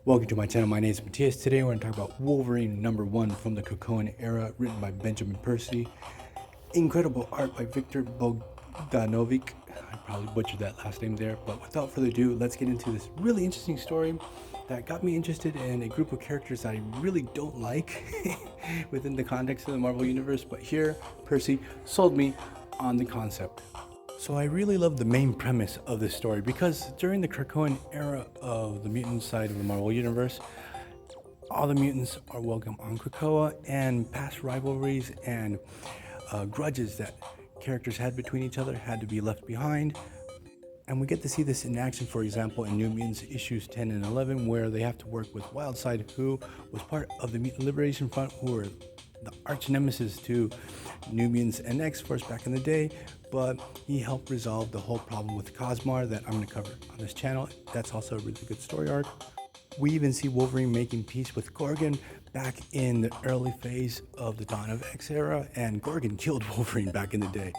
Welcome to my channel. My name is Matthias. Today we're going to talk about Wolverine #1 from the Krakoan era, written by Benjamin Percy. Incredible art by Viktor Bogdanovic. I probably butchered that last name there, but without further ado, let's get into this really interesting story that got me interested in a group of characters that I really don't like within the context of the Marvel Universe, but here, Percy sold me on the concept. So I really love the main premise of this story because during the Krakoan era of the mutant side of the Marvel Universe, all the mutants are welcome on Krakoa, and past rivalries and grudges that characters had between each other had to be left behind. And we get to see this in action, for example, in New Mutants issues 10 and 11, where they have to work with Wildside, who was part of the Mutant Liberation Front, who were the arch nemesis to New Mutants and X-Force back in the day, but he helped resolve the whole problem with Cosmar that I'm going to cover on this channel. That's also a really good story arc. We even see Wolverine making peace with Gorgon back in the early phase of the Dawn of X era, and Gorgon killed Wolverine back in the day.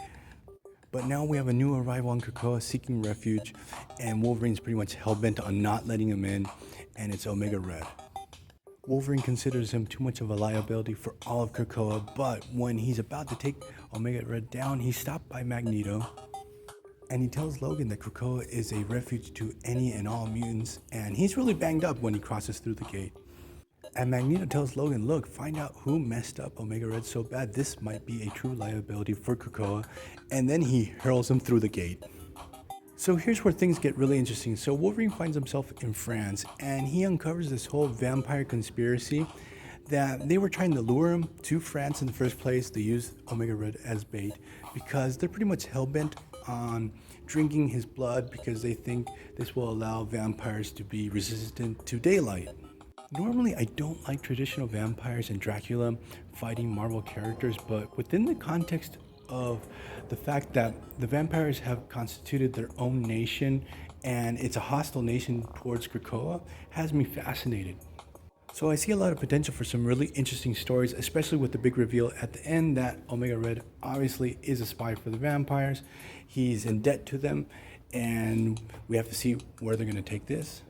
But now we have a new arrival on Krakoa seeking refuge, and Wolverine's pretty much hell-bent on not letting him in, and it's Omega Red. Wolverine considers him too much of a liability for all of Krakoa, but when he's about to take Omega Red down, he's stopped by Magneto, and he tells Logan that Krakoa is a refuge to any and all mutants, and he's really banged up when he crosses through the gate. And Magneto tells Logan, look, find out who messed up Omega Red so bad, this might be a true liability for Krakoa, and then he hurls him through the gate. So here's where things get really interesting. So Wolverine finds himself in France, and he uncovers this whole vampire conspiracy that they were trying to lure him to France in the first place. They use Omega Red as bait because they're pretty much hell-bent on drinking his blood because they think this will allow vampires to be resistant to daylight. Normally, I don't like traditional vampires and Dracula fighting Marvel characters, but within the context of the fact that the vampires have constituted their own nation and it's a hostile nation towards Krakoa has me fascinated. So I see a lot of potential for some really interesting stories, especially with the big reveal at the end that Omega Red obviously is a spy for the vampires. He's in debt to them, and we have to see where they're going to take this.